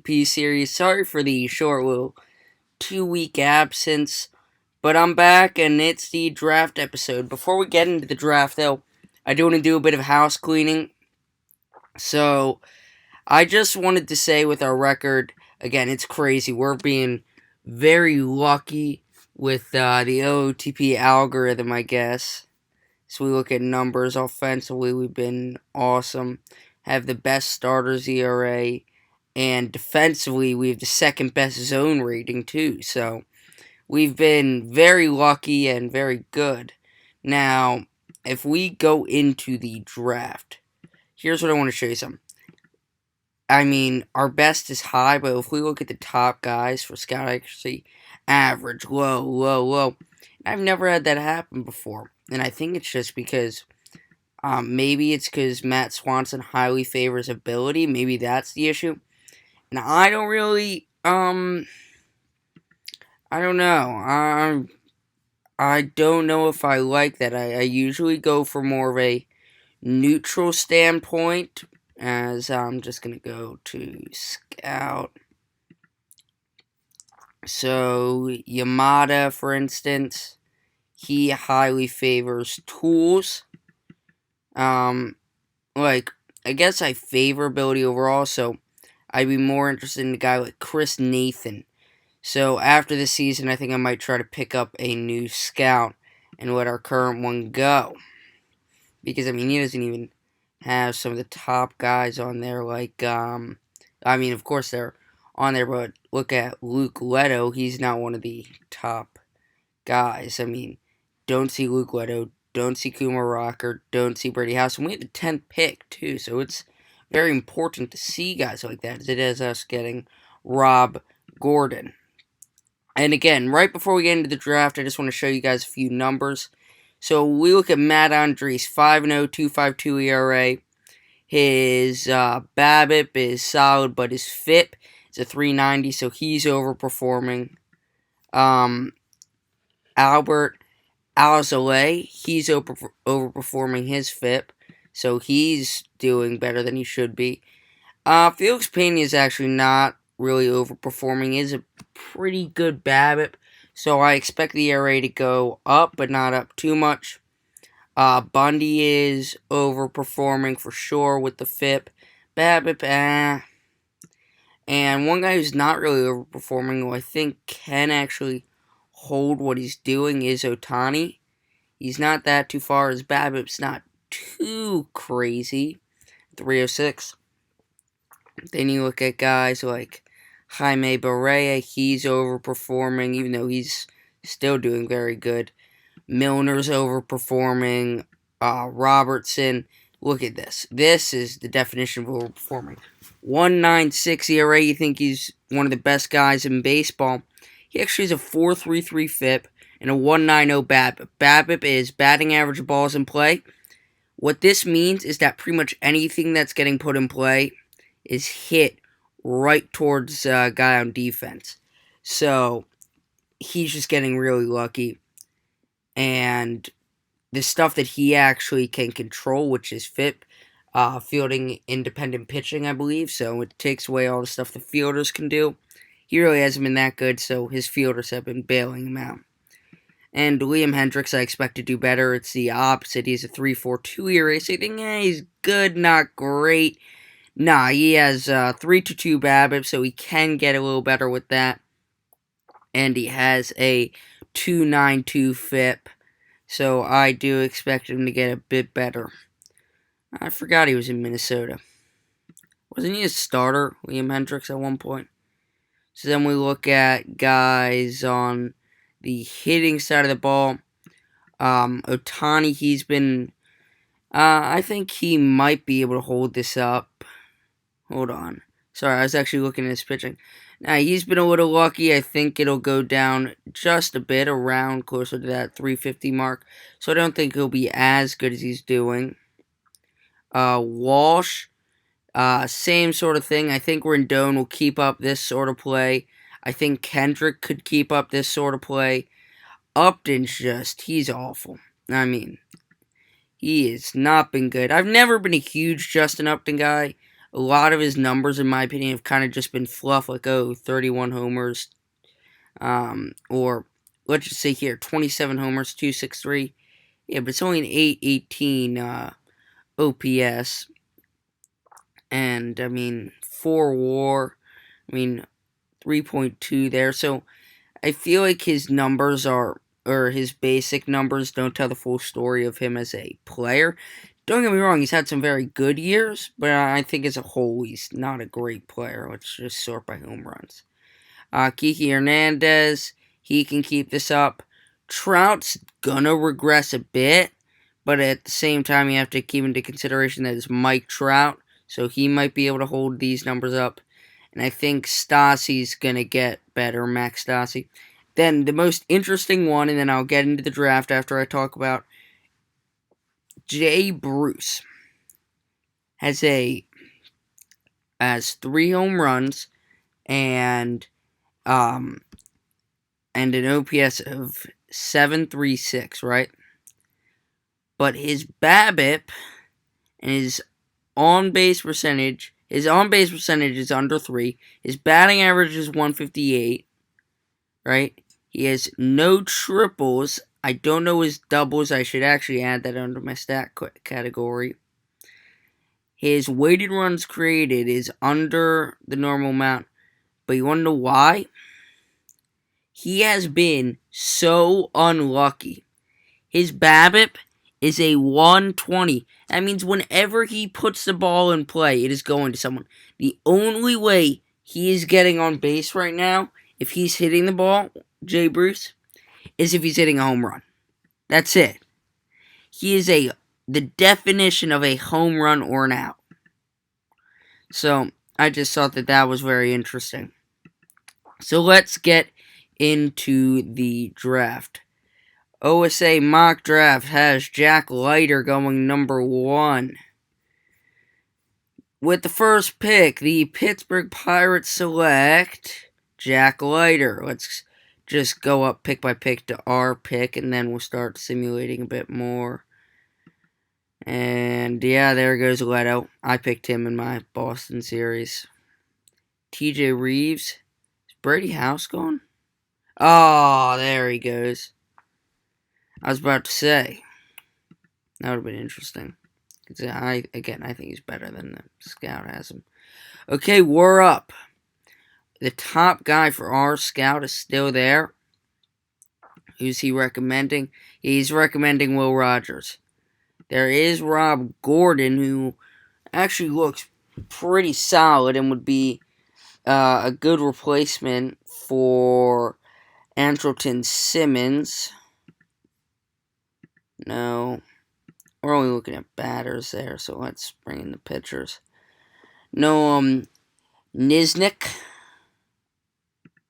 OOTP series. Sorry for the short little 2-week absence, but I'm back and it's the draft episode. Before we get into the draft, though, I do want to do a bit of house cleaning. So, I just wanted to say with our record, again, it's crazy. We're being very lucky with the OOTP algorithm, I guess. So we look at numbers offensively, we've been awesome. Have the best starters ERA, and defensively, we have the second best zone rating too. So we've been very lucky and very good. Now, if we go into the draft, here's what I want to show you some. I mean, our best is high, but if we look at the top guys for scout accuracy, average, low, low, low. I've never had that happen before. And I think it's just because maybe it's because Matt Swanson highly favors ability. Maybe that's the issue. And I don't really, I don't know. I don't know if I like that. I usually go for more of a neutral standpoint, as I'm just going to go to Scout. So, Yamada, for instance, he highly favors tools. I guess I favor ability overall, so I'd be more interested in a guy like Chris Nathan. So after the season, I think I might try to pick up a new scout and let our current one go. Because, I mean, he doesn't even have some of the top guys on there, like, of course they're on there, but look at Luke Leto, he's not one of the top guys. I mean, don't see Luke Leto, don't see Kumar Rocker, don't see Brady House, and we had the 10th pick, too, so it's very important to see guys like that, as it is us getting Rob Gordon. And again, right before we get into the draft, I just want to show you guys a few numbers. So we look at Matt Andres, 5.0, 2.52 ERA. His BABIP is solid, but his FIP is a 3.90, so he's overperforming. Albert Alzolay, he's overperforming his FIP, so he's doing better than he should be. Felix Pena is actually not really overperforming. He is a pretty good BABIP, so I expect the ERA to go up, but not up too much. Bundy is overperforming for sure with the FIP. BABIP, And one guy who's not really overperforming, who I think can actually hold what he's doing, is Ohtani. He's not that too far. His BABIP's not too crazy. 306. Then you look at guys like Jaime Barrea. He's overperforming, even though he's still doing very good. Milner's overperforming. Robertson. Look at this. This is the definition of overperforming. 1.96 ERA. You think he's one of the best guys in baseball. He actually has a 4.33 FIP and a 1.90 BABIP. BABIP is batting average of balls in play. What this means is that pretty much anything that's getting put in play is hit right towards a guy on defense. So he's just getting really lucky. And the stuff that he actually can control, which is FIP, fielding independent pitching, I believe. So it takes away all the stuff the fielders can do. He really hasn't been that good, so his fielders have been bailing him out. And Liam Hendricks, I expect to do better. It's the opposite. He's a 3.42 ERA, so you think, he's good, not great. Nah, he has 3.22 BABIP, so he can get a little better with that. And he has a 2.92 FIP, so I do expect him to get a bit better. I forgot he was in Minnesota. Wasn't he a starter, Liam Hendricks, at one point? So then we look at guys on the hitting side of the ball. Ohtani, he's been... I think he might be able to hold this up. Hold on. Sorry, I was actually looking at his pitching. Now, he's been a little lucky. I think it'll go down just a bit, around closer to that 350 mark. So I don't think he'll be as good as he's doing. Walsh, same sort of thing. I think Rendon will keep up this sort of play. I think Kendrick could keep up this sort of play. Upton's he's awful. I mean, he has not been good. I've never been a huge Justin Upton guy. A lot of his numbers, in my opinion, have kind of just been fluff, like, 31 homers, or let's just say here, 27 homers, 263. Yeah, but it's only an 818 OPS, and, I mean, 4 WAR, I mean, 3.2 there, so I feel like his numbers or his basic numbers don't tell the full story of him as a player. Don't get me wrong, he's had some very good years, but I think as a whole, he's not a great player. Let's just sort by home runs. Kiki Hernandez, he can keep this up. Trout's gonna regress a bit, but at the same time, you have to keep into consideration that it's Mike Trout, so he might be able to hold these numbers up. And I think Stassi's gonna get better, Max Stassi. Then the most interesting one, and then I'll get into the draft after I talk about Jay Bruce. Has 3 home runs and an OPS of 736, right? But his BABIP and his on-base percentage is under 3. His batting average is 158, right? He has no triples. I don't know his doubles. I should actually add that under my stat category. His weighted runs created is under the normal amount. But you want to know why? He has been so unlucky. His BABIP is a 120. That means whenever he puts the ball in play, it is going to someone. The only way he is getting on base right now, if he's hitting the ball, Jay Bruce, is if he's hitting a home run. That's it. He is the definition of a home run or an out. So, I just thought that was very interesting. So, let's get into the draft. OSA mock draft has Jack Leiter going number 1. With the first pick, the Pittsburgh Pirates select Jack Leiter. Let's just go up pick by pick to our pick, and then we'll start simulating a bit more. And yeah, there goes Leto. I picked him in my Boston series. TJ Reeves. Is Brady House gone? Oh, there he goes. I was about to say. That would have been interesting. I think he's better than the scout has him. Okay, we're up. The top guy for our scout is still there. Who's he recommending? He's recommending Will Rogers. There is Rob Gordon, who actually looks pretty solid and would be a good replacement for Andrelton Simmons. No, we're only looking at batters there, so let's bring in the pitchers. No, Niznik.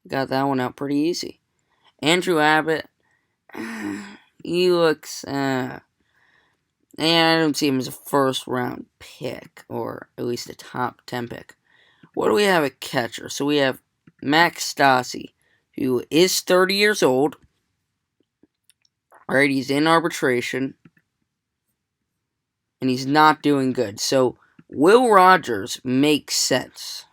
Got that one out pretty easy. Andrew Abbott. He looks, I don't see him as a first round pick, or at least a top 10 pick. What do we have at catcher? So we have Max Stassi, who is 30 years old. Right, he's in arbitration. And he's not doing good. So Will Rogers makes sense.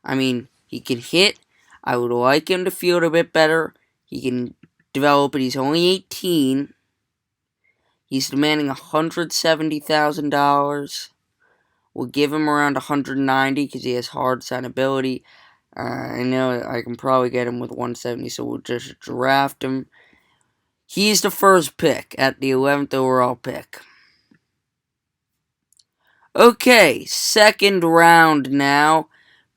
I mean, he can hit. I would like him to field a bit better. He can develop it. He's only 18. He's demanding $170,000. We'll give him around $190 because he has hard signability. I know I can probably get him with $170, so we'll just draft him. He's the first pick at the 11th overall pick. Okay, second round now.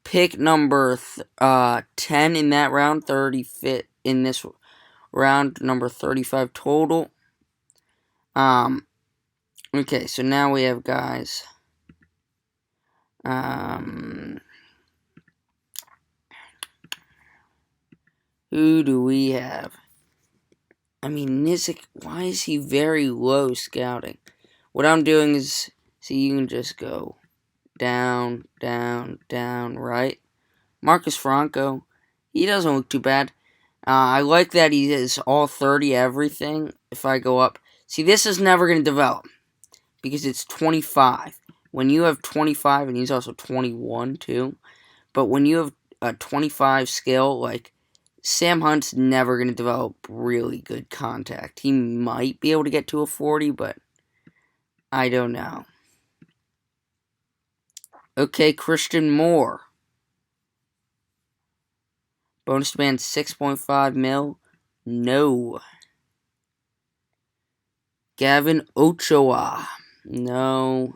Pick number 10 in that round, 35 in this round, number 35 total. Okay, so now we have guys. Who do we have? I mean, Nizik, why is he very low scouting? What I'm doing is, see, you can just go down, down, down, right? Marcus Franco, he doesn't look too bad. I like that he is all 30 everything. If I go up, see, this is never going to develop because it's 25. when you have 25, and he's also 21 too, but when you have a 25 skill, like, Sam Hunt's never going to develop really good contact. He might be able to get to a 40, but I don't know. Okay, Christian Moore. Bonus demand 6.5 mil. No. Gavin Ochoa. No.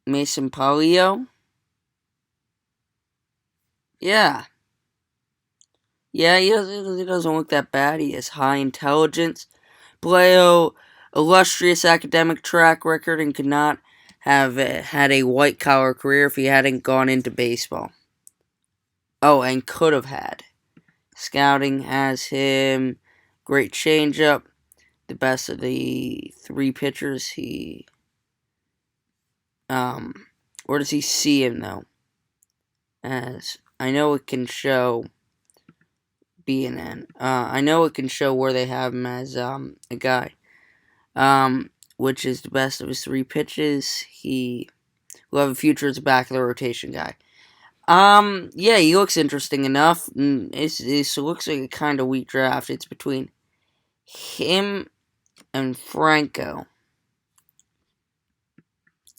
Mason Palio. Yeah. Yeah, he doesn't look that bad. He has high intelligence. Paleo, illustrious academic track record, and could not have had a white-collar career if he hadn't gone into baseball. Oh, and could have had. Scouting has him. Great changeup. The best of the three pitchers. Where does he see him, though? As I know it can show B and N. I know it can show where they have him as a guy. Which is the best of his three pitches. He will have a future as a back of the rotation guy. Yeah, he looks interesting enough. It looks like a kind of weak draft. It's between him and Franco.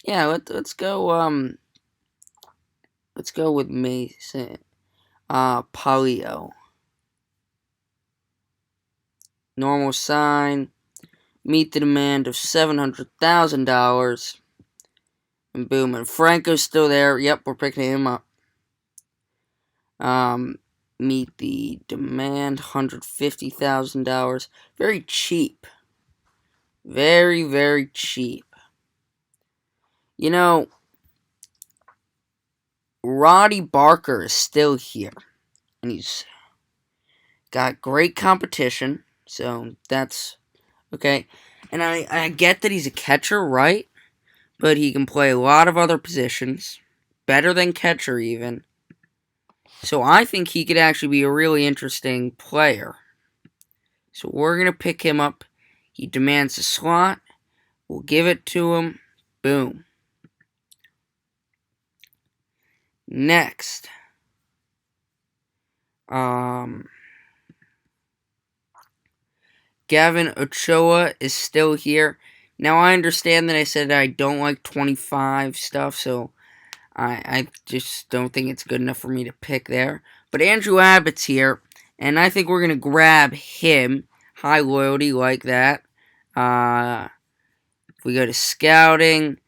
Yeah, let's go. Let's go with Mason. Palio. Normal sign. Meet the demand of $700,000. And boom, and Franco's still there. Yep, we're picking him up. Meet the demand, $150,000. Very cheap. Very, very cheap. You know, Roddy Barker is still here. And he's got great competition. So that's okay. And I get that he's a catcher, right? But he can play a lot of other positions. Better than catcher, even. So I think he could actually be a really interesting player. So we're going to pick him up. He demands a slot. We'll give it to him. Boom. Next. Gavin Ochoa is still here. Now I understand that I said I don't like 25 stuff, so I just don't think it's good enough for me to pick there. But Andrew Abbott's here, and I think we're going to grab him. High loyalty like that. If we go to scouting,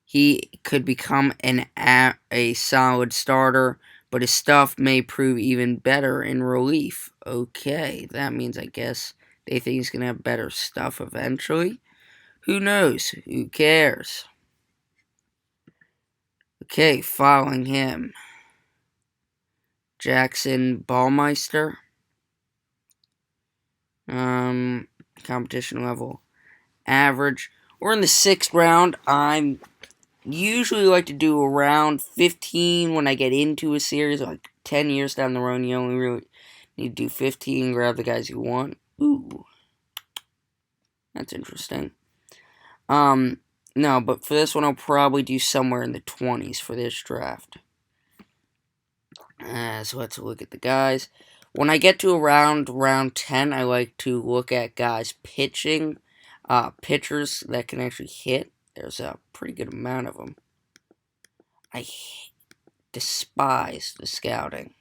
he could become a solid starter, but his stuff may prove even better in relief. Okay, that means I guess they think he's going to have better stuff eventually. Who knows? Who cares? Okay, following him. Jackson Ballmeister. Competition level average. We're in the 6th round. I'm usually like to do around 15 when I get into a series. Like 10 years down the road, you only really need to do 15, grab the guys you want. Ooh. That's interesting. No, but for this one, I'll probably do somewhere in the 20s for this draft. So let's look at the guys. When I get to around round 10, I like to look at guys pitching, pitchers that can actually hit. There's a pretty good amount of them. I despise the scouting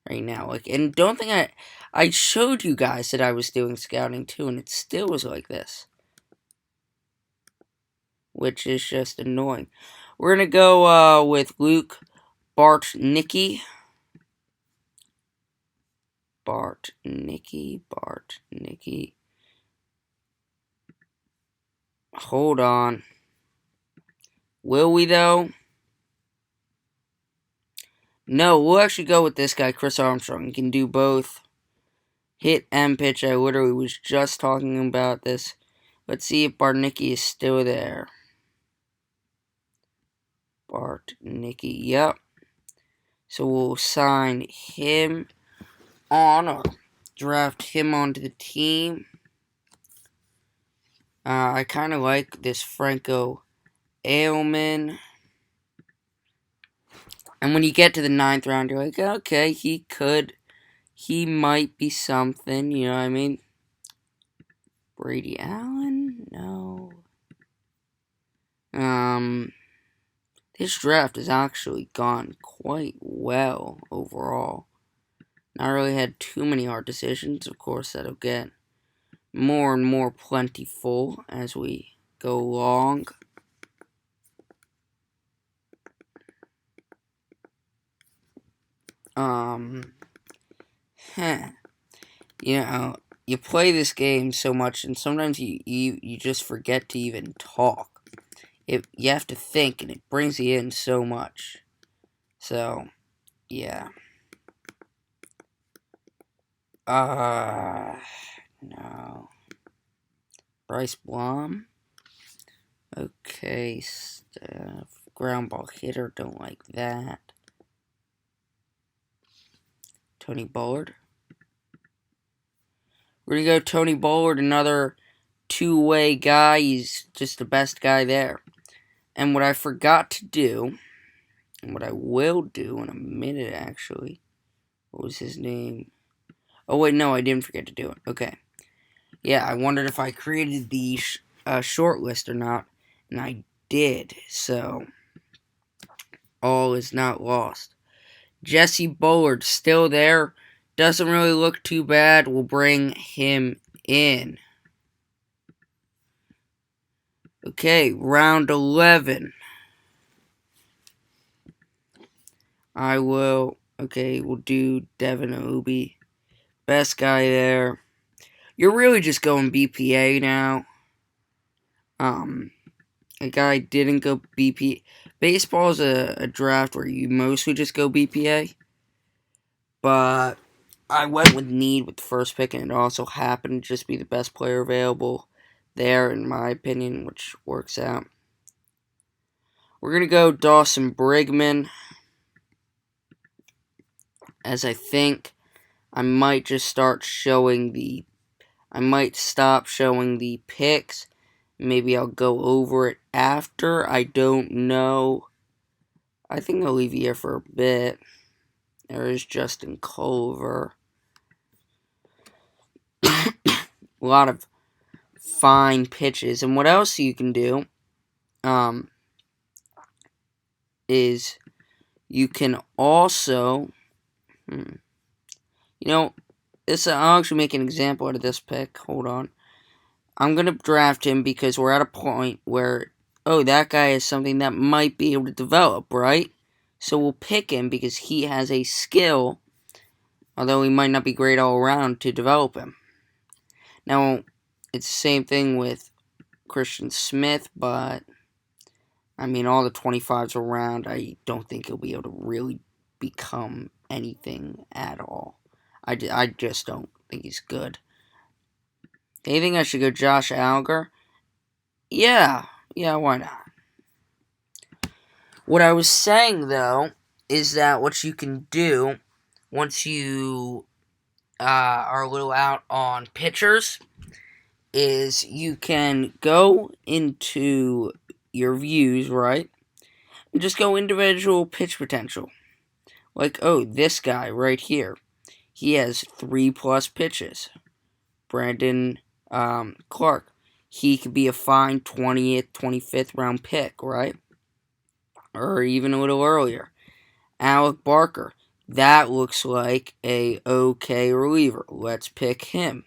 right now. Like, and don't think I showed you guys that I was doing scouting too, and it still was like this, which is just annoying. We're gonna go with Luke Bartnicki. Bartnicki. Hold on. Will we, though? No, we'll actually go with this guy, Chris Armstrong. He can do both hit and pitch. I literally was just talking about this. Let's see if Bartnicki is still there. Bartnicki, yep. So we'll sign him on, or draft him onto the team. I kind of like this Franco Ailman. And when you get to the 9th round, you're like, okay, he might be something, you know what I mean? Brady Allen? No. This draft has actually gone quite well overall. Not really had too many hard decisions. Of course, that'll get more and more plentiful as we go along. You know, you play this game so much, and sometimes you just forget to even talk. You have to think, and it brings you in so much. So, yeah. No. Bryce Blom. Okay, ground ball hitter, don't like that. Tony Bullard. We're going to go Tony Bullard, another two-way guy. He's just the best guy there. And what I forgot to do, and what I will do in a minute, actually. What was his name? Oh, wait, no, I didn't forget to do it. Okay. Yeah, I wondered if I created the short list or not, and I did. So, all is not lost. Jesse Bullard still there. Doesn't really look too bad. We'll bring him in. Okay, round 11. We'll do Devin Obi. Best guy there. You're really just going BPA now. A guy didn't go BPA. Baseball is a draft where you mostly just go BPA. But I went with need with the first pick, and it also happened to just be the best player available there, in my opinion, which works out. We're going to go Dawson Brigman, as I think I might just start showing I might stop showing the picks. Maybe I'll go over it after. I don't know. I think I'll leave you here for a bit. There is Justin Culver. A lot of fine pitches. And what else you can do is you can also, I'll actually make an example out of this pick. Hold on. I'm going to draft him because we're at a point where, that guy is something that might be able to develop, right? So we'll pick him because he has a skill, although he might not be great all around, to develop him. Now, it's the same thing with Christian Smith, but, all the 25s around, I don't think he'll be able to really become anything at all. I just don't think he's good. Do you think I should go Josh Alger? Yeah, why not? What I was saying, though, is that what you can do once you are a little out on pitchers is you can go into your views, right? And just go individual pitch potential. Like, this guy right here, he has 3+ pitches. Brandon Clark, he could be a fine 20th, 25th round pick, right? Or even a little earlier. Alec Barker, that looks like a okay reliever. Let's pick him.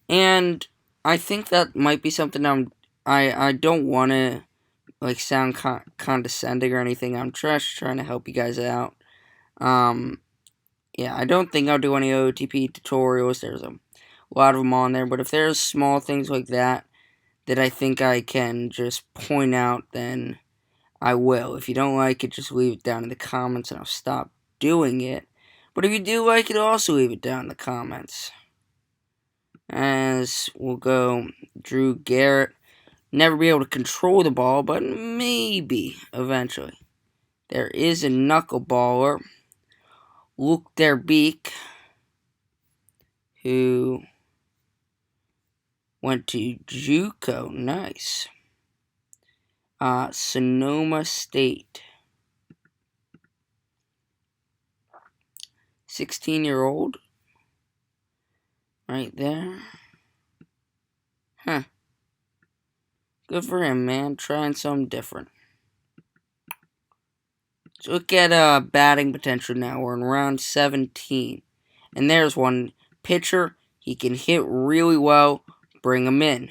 And I think that might be something I don't want to sound condescending or anything. I'm just trying to help you guys out. I don't think I'll do any OOTP tutorials. There's a lot of them on there, but if there's small things like that I think I can just point out, then I will. If you don't like it, just leave it down in the comments and I'll stop doing it. But if you do like it, also leave it down in the comments. As we'll go Drew Garrett. Never be able to control the ball, but maybe eventually. There is a knuckleballer, Luke Derbeek, who Went to JUCO. Nice. Sonoma State. 16-year-old. Right there. Huh. Good for him, man. Trying something different. So look at batting potential now. We're in round 17. And there's one pitcher. He can hit really well. Bring him in.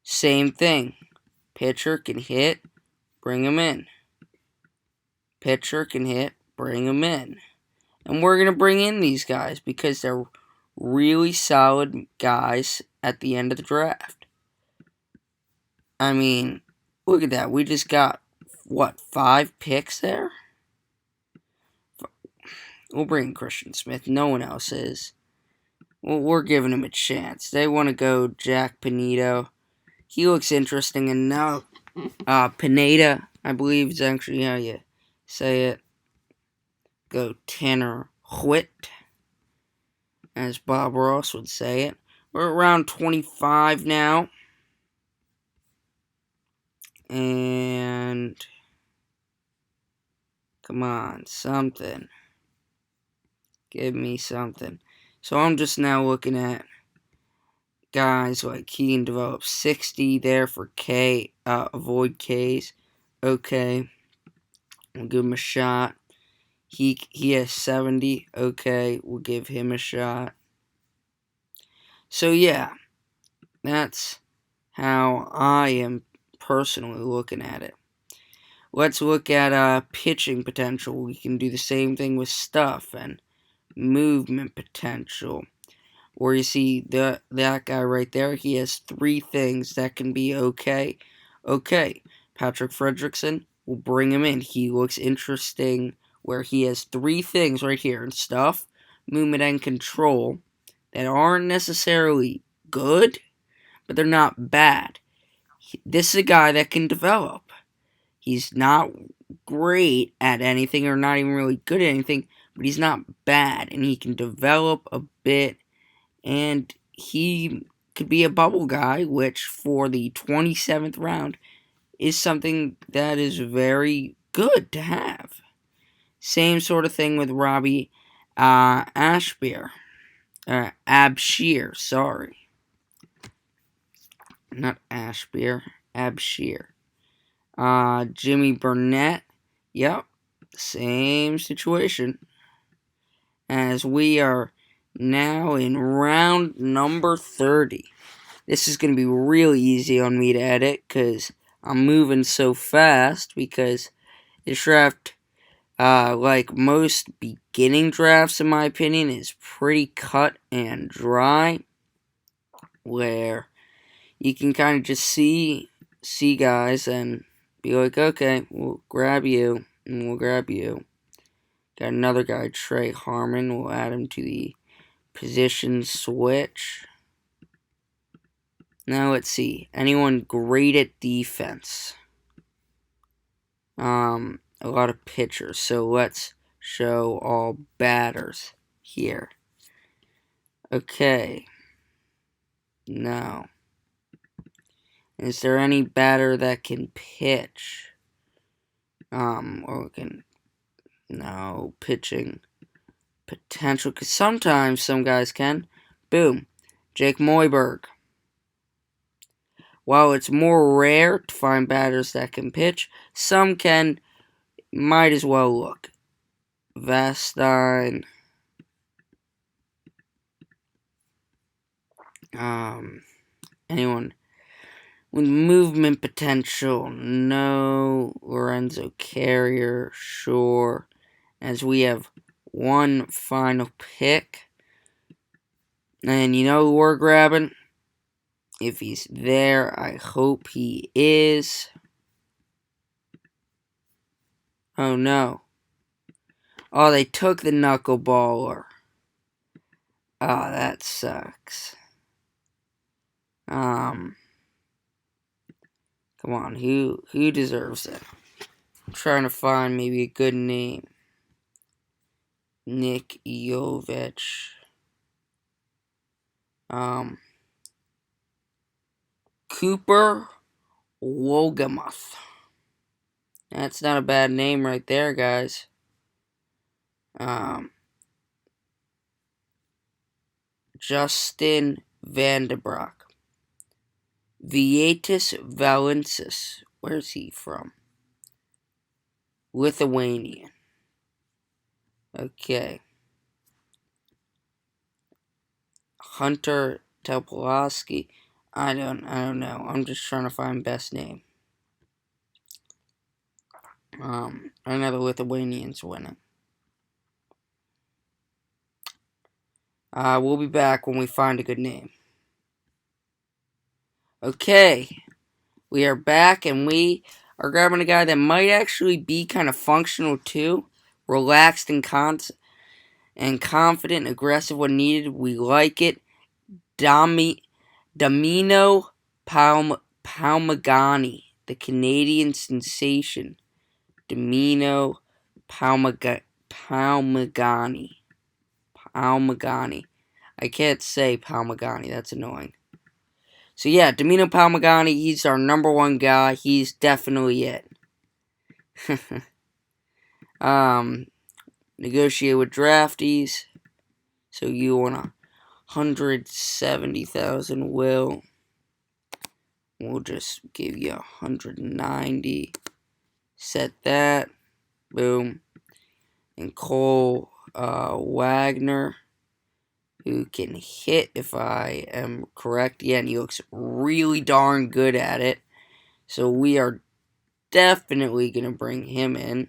Same thing. Pitcher can hit. Bring him in. Pitcher can hit. Bring him in. And we're going to bring in these guys because they're really solid guys at the end of the draft. I mean, look at that. We just got, 5 picks there? We'll bring Christian Smith. No one else is. Well, we're giving him a chance. They want to go Jack Pinedo. He looks interesting enough. Pineda, I believe is actually how you say it. Go Tanner Whit, as Bob Ross would say it. We're around 25 now. And come on, something. Give me something. So I'm just now looking at guys like he can develop 60 there for K, avoid Ks. Okay. We'll give him a shot. He has 70. Okay, we'll give him a shot. So yeah, that's how I am personally looking at it. Let's look at pitching potential. We can do the same thing with stuff and movement potential. Where you see that guy right there, he has 3 things that can be okay. Okay, Patrick Fredrickson, we'll bring him in. He looks interesting where he has 3 things right here. And stuff, movement, and control that aren't necessarily good, but they're not bad. This is a guy that can develop. He's not great at anything or not even really good at anything, but he's not bad, and he can develop a bit, and he could be a bubble guy, which for the 27th round is something that is very good to have. Same sort of thing with Robbie Abshir, sorry. Not Ashbeer, Abshir. Jimmy Burnett, yep, same situation. As we are now in round number 30. This is going to be really easy on me to edit because I'm moving so fast because this draft, like most beginning drafts in my opinion, is pretty cut and dry where you can kind of just see guys and be like, okay, we'll grab you and we'll grab you. Got another guy, Trey Harmon. We'll add him to the position switch. Now let's see. Anyone great at defense? A lot of pitchers. So let's show all batters here. Okay. No. Is there any batter that can pitch? Or can... No, pitching potential. Because sometimes some guys can. Boom. Jake Moyberg. While it's more rare to find batters that can pitch, some can. Might as well look. Vastine. Anyone with movement potential? No. Lorenzo Carrier, sure. As we have one final pick. And you know who we're grabbing? If he's there, I hope he is. Oh no. Oh, they took the knuckleballer. Oh, that sucks. Come on, who deserves it? I'm trying to find maybe a good name. Nick Jovich. Cooper Wogamuth. That's not a bad name right there, guys. Justin Vandebroek. Vietis Valensis. Where's he from? Lithuanian. Okay. Hunter Topolowski. I don't know. I'm just trying to find best name. I know the Lithuanians winning. We'll be back when we find a good name. Okay. We are back and we are grabbing a guy that might actually be kind of functional too. Relaxed and confident, aggressive when needed. We like it. Domino Palmagani, the Canadian sensation. Domino Palmagani. I can't say Palmagani. That's annoying. So yeah, Domino Palmagani, he's our number one guy. He's definitely it. Negotiate with draftees. So you want 170,000, Will. We'll just give you 190. Set that. Boom. And Cole Wagner, who can hit, if I am correct. Yeah, and he looks really darn good at it. So we are definitely going to bring him in.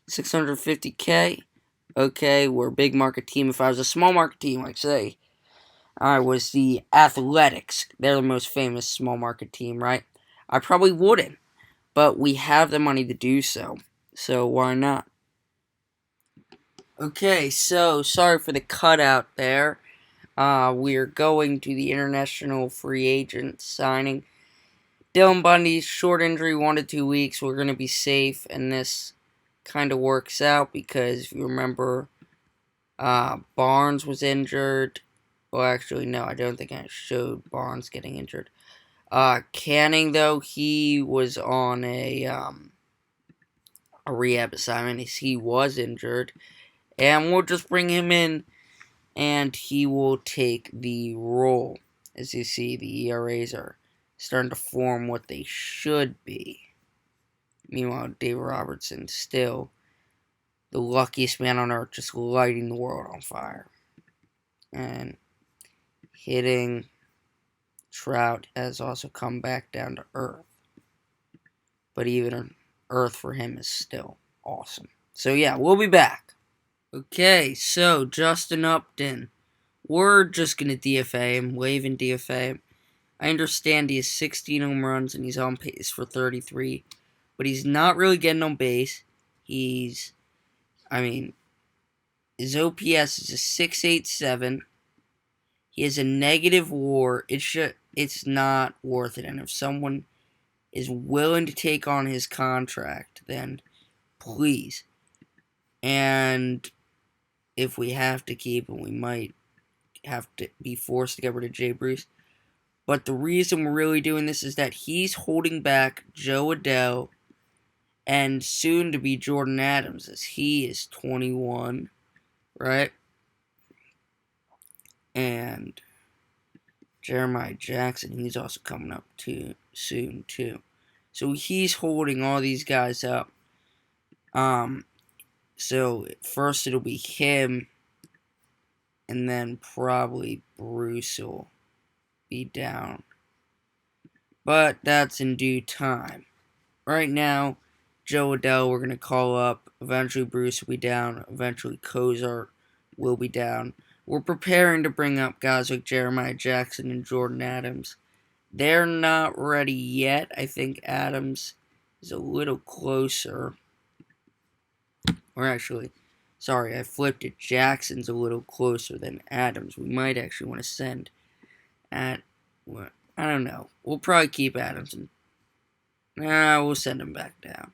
650K. Okay, we're a big market team. If I was a small market team, like say, I was the Athletics. They're the most famous small market team, right? I probably wouldn't. But we have the money to do so. So why not? Okay, so sorry for the cutout there. We're going to the international free agent signing. Dylan Bundy's short injury, 1 to 2 weeks. We're going to be safe, and this kind of works out because if you remember, Barnes was injured. Well, actually, no, I don't think I showed Barnes getting injured. Canning, though, he was on a rehab assignment. He was injured, and we'll just bring him in, and he will take the role. As you see, the ERAs are starting to form what they should be. Meanwhile, Dave Robertson still the luckiest man on earth, just lighting the world on fire. And hitting Trout has also come back down to earth. But even earth for him is still awesome. So yeah, we'll be back. Okay, so Justin Upton. We're just going to DFA him, waiving DFA him. I understand he has 16 home runs and he's on pace for 33. But he's not really getting on base. His OPS is a 687. He has a negative WAR. It's not worth it. And if someone is willing to take on his contract, then please. And if we have to keep him, we might have to be forced to get rid of Jay Bruce. But the reason we're really doing this is that he's holding back Joe Adele and soon to be Jordan Adams, as he is 21, right? And Jeremiah Jackson, he's also coming up soon too. So he's holding all these guys up. So first it'll be him, and then probably Bruce will be down. But that's in due time. Right now, Joe Adele we're going to call up. Eventually Bruce will be down. Eventually Cozart will be down. We're preparing to bring up guys like Jeremiah Jackson and Jordan Adams. They're not ready yet. I think Adams is a little closer. Or actually, sorry, I flipped it. Jackson's a little closer than Adams. We might actually want to send I don't know. We'll probably keep Adams. We'll send him back down.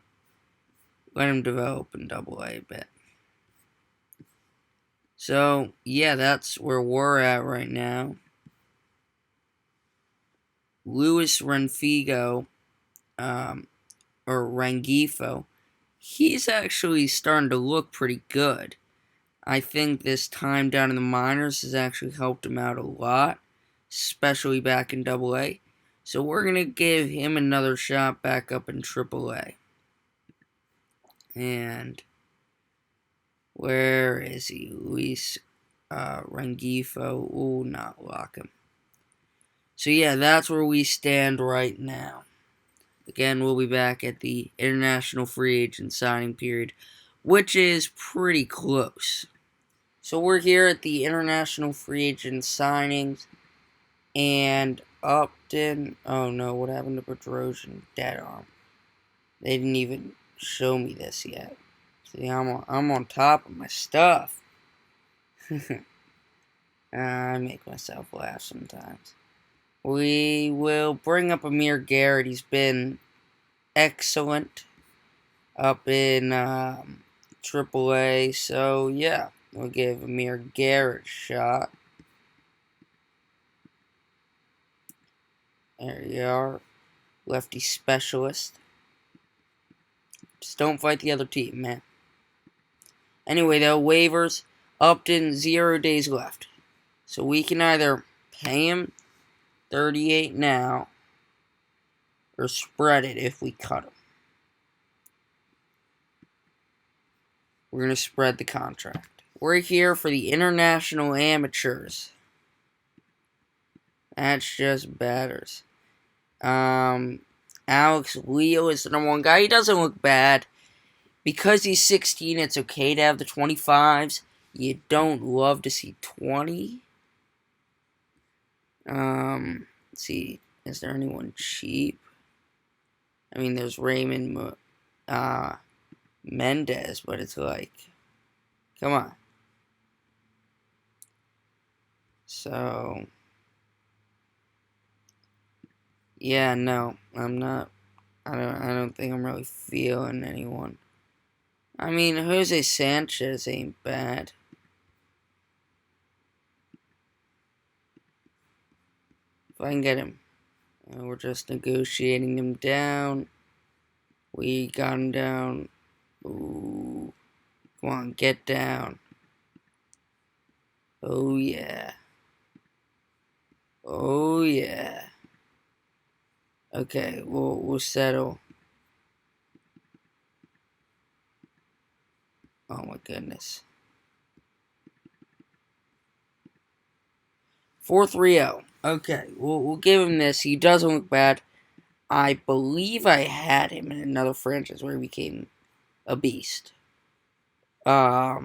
Let him develop in Double-A a bit. So, yeah, that's where we're at right now. Luis Renfigo, or Rengifo, he's actually starting to look pretty good. I think this time down in the minors has actually helped him out a lot, especially back in AA. So we're going to give him another shot back up in AAA. And where is he? Luis Rengifo. Ooh, not lock him. So yeah, that's where we stand right now. Again, we'll be back at the international free agent signing period, which is pretty close. So we're here at the international free agent signings, and Upton. Oh no, what happened to Bedrosian? Dead arm. They didn't even show me this yet. See, I'm on top of my stuff. I make myself laugh sometimes. We will bring up Amir Garrett. He's been excellent up in AAA. So, yeah, we'll give Amir Garrett a shot. There you are. Lefty specialist. Just don't fight the other team, man. Anyway, though, waivers. Upton, 0 days left. So we can either pay him 38 now or spread it if we cut him. We're going to spread the contract. We're here for the international amateurs. That's just batters. Alex Leo is the number 1 guy. He doesn't look bad. Because he's 16, it's okay to have the 25s. You don't love to see 20. Let's see. Is there anyone cheap? I mean, there's Raymond Mendez, but it's like, come on. So, yeah, no, I'm not. I don't think I'm really feeling anyone. I mean, Jose Sanchez ain't bad. If I can get him. We're just negotiating him down. We got him down. Ooh. Come on, get down. Oh, yeah. Oh, yeah. Okay, we'll settle. Oh, my goodness. 4-3-0. Okay, we'll give him this. He doesn't look bad. I believe I had him in another franchise where he became a beast. I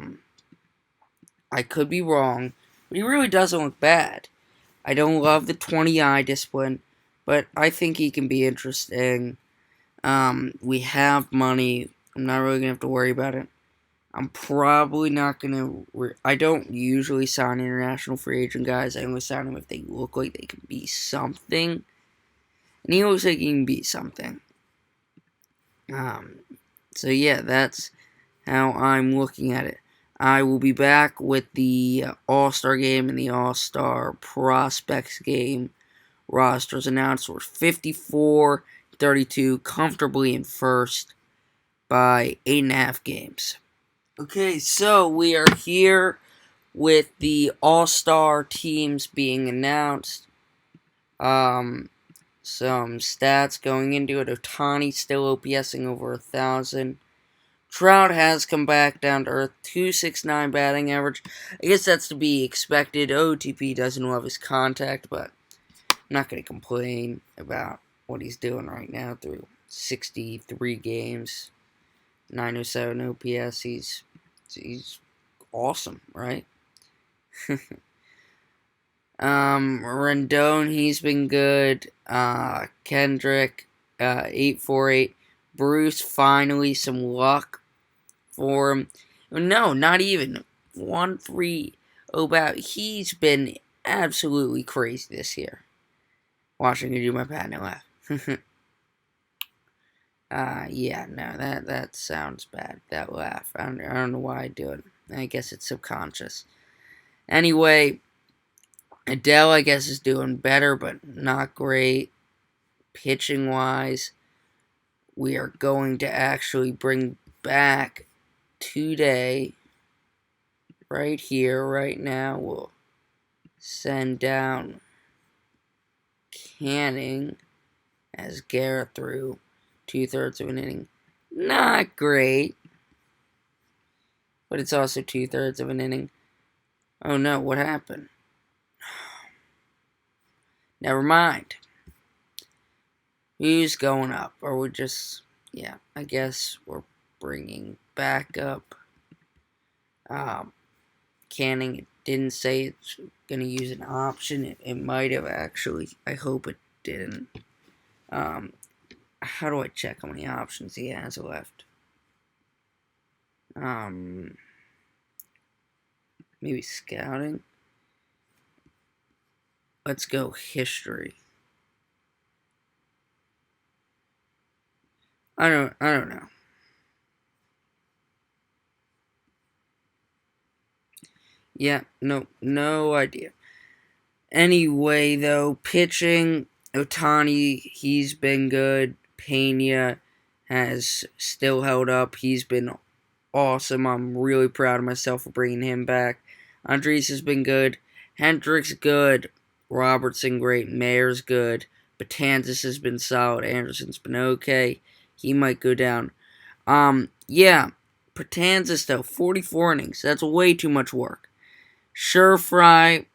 could be wrong, but he really doesn't look bad. I don't love the 20 eye discipline, but I think he can be interesting. We have money. I'm not really gonna have to worry about it. I'm probably not gonna. I don't usually sign international free agent guys. I only sign them if they look like they can be something. And he looks like he can be something. So yeah, that's how I'm looking at it. I will be back with the All-Star game and the All-Star Prospects game. Rosters announced. We're 54-32, comfortably in first by 8.5 games. Okay, so we are here with the All-Star teams being announced. Some stats going into it. Ohtani still OPSing over 1,000. Trout has come back down to earth, 269 batting average. I guess that's to be expected. OOTP doesn't love his contact, but I'm not going to complain about what he's doing right now through 63 games, 907 OPS. He's awesome, right? Rendon, he's been good. Kendrick, 848. Bruce, finally some luck for him. No, not even 1-3 about. He's been absolutely crazy this year. Watching me do my pat and laugh. Yeah, no, that sounds bad. That laugh. I don't know why I do it. I guess it's subconscious. Anyway, Adele, I guess, is doing better, but not great. pitching wise, we are going to actually bring back today, right here, right now. We'll send down Canning as Garrett threw 2/3 of an inning. Not great, but it's also 2/3 of an inning. Oh no, what happened? Never mind. Who's going up? Or we're just, yeah, I guess we're bringing back up Canning. It didn't say it's going to use an option. It might have actually. I hope it didn't. How do I check how many options he has left? Maybe scouting. Let's go history. I don't know. Yeah, no idea. Anyway, though, pitching, Ohtani, he's been good. Pena has still held up. He's been awesome. I'm really proud of myself for bringing him back. Andres has been good. Hendricks, good. Robertson, great. Mayer's good. Betances has been solid. Anderson's been okay. He might go down. Yeah. Betances, though, 44 innings. That's way too much work. Fry,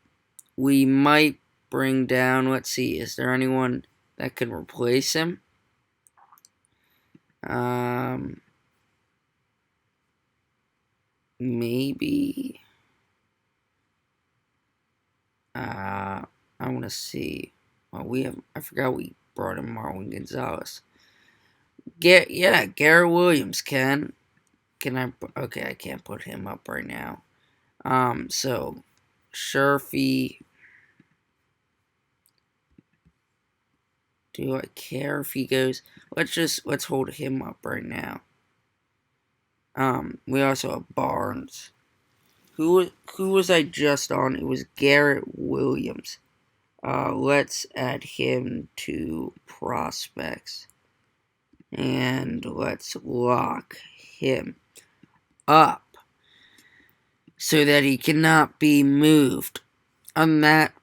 we might bring down. Let's see. Is there anyone that could replace him? Maybe. I want to see. Well, I forgot we brought in Marwin Gonzalez. Garrett Williams can I? Okay, I can't put him up right now. So Sherfy. Do I care if he goes? Let's hold him up right now. We also have Barnes. Who was I just on? It was Garrett Williams. Let's add him to prospects. And let's lock him up so that he cannot be moved. On that,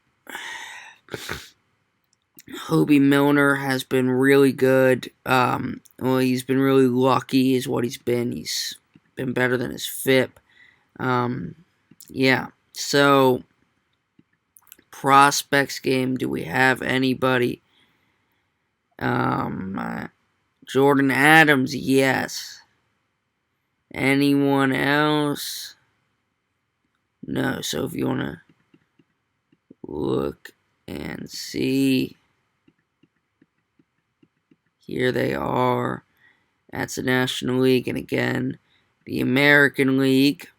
Hobie Milner has been really good. He's been really lucky is what he's been. He's been better than his FIP. Yeah. So, prospects game, do we have anybody? Jordan Adams, yes. Anyone else? No. So if you want to look and see, here they are. That's the National League, and again, the American League.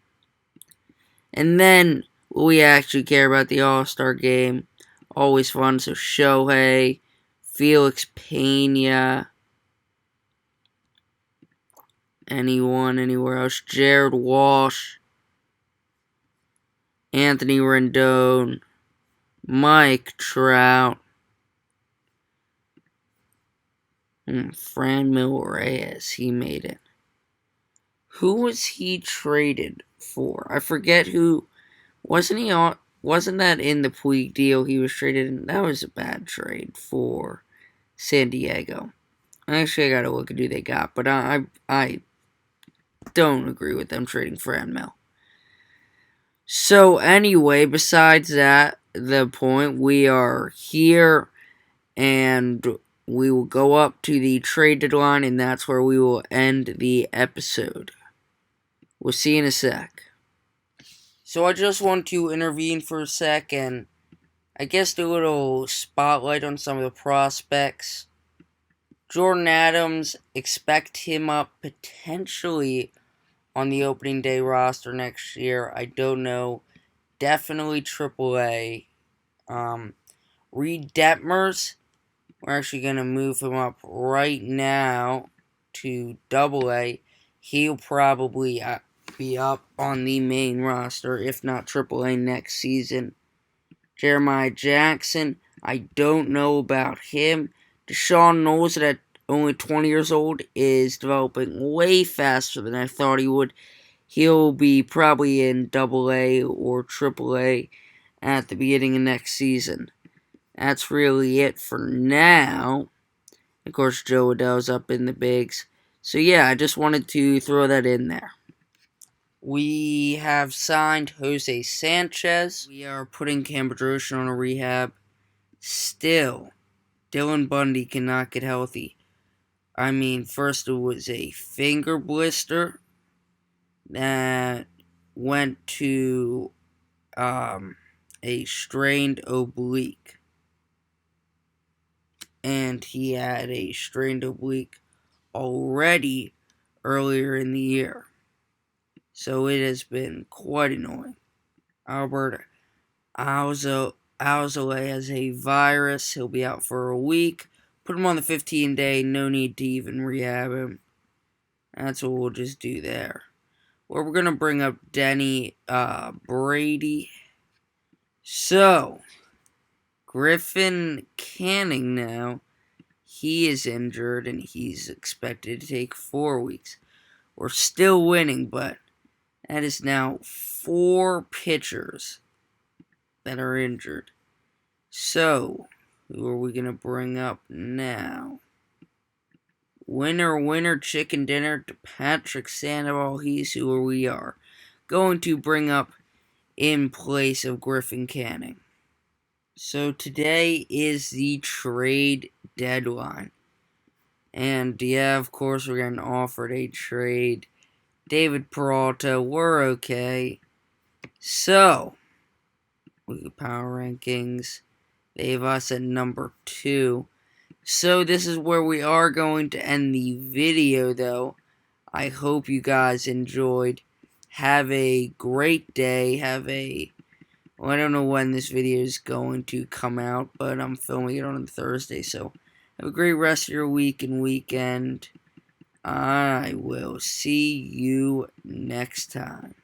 And then we actually care about the All-Star game. Always fun. So Shohei, Felix Pena, anyone, anywhere else? Jared Walsh, Anthony Rendon, Mike Trout, Franmil Reyes, he made it. Who was he traded for? I forget who. Wasn't that in the Puig deal he was traded in? That was a bad trade for San Diego. Actually, I gotta look at who they got, but I don't agree with them trading Franmil. So anyway, besides that, the point, we are here, and we will go up to the trade deadline, and that's where we will end the episode. We'll see you in a sec. So I just want to intervene for a sec and I guess do a little spotlight on some of the prospects. Jordan Adams, expect him up potentially on the opening day roster next year. I don't know. Definitely AAA. Reed Detmers, we're actually going to move him up right now to AA. He'll probably be up on the main roster, if not AAA next season. Jeremiah Jackson, I don't know about him. Deshaun Knowles, at only 20 years old, is developing way faster than I thought he would. He'll be probably in AA or AAA at the beginning of next season. That's really it for now. Of course, Joe Adell's up in the bigs. So yeah, I just wanted to throw that in there. We have signed Jose Sanchez. We are putting Cam Bedrosian on a rehab. Still, Dylan Bundy cannot get healthy. I mean, first it was a finger blister that went to a strained oblique. And he had a strained oblique already earlier in the year. So it has been quite annoying. Albert Alzolay has a virus. He'll be out for a week. Put him on the 15-day. No need to even rehab him. That's what we'll just do there. Well, we're going to bring up Denny Brady. So, Griffin Canning now. He is injured and he's expected to take 4 weeks. We're still winning, but that is now 4 pitchers that are injured. So, who are we going to bring up now? Winner, chicken dinner to Patrick Sandoval. He's who we are going to bring up in place of Griffin Canning. So today is the trade deadline. And yeah, of course, we're getting offered a trade. David Peralta, we're okay. So, we got power rankings. They have us at number 2. So this is where we are going to end the video, though. I hope you guys enjoyed. Have a great day. Well, I don't know when this video is going to come out, but I'm filming it on Thursday, so have a great rest of your week and weekend. I will see you next time.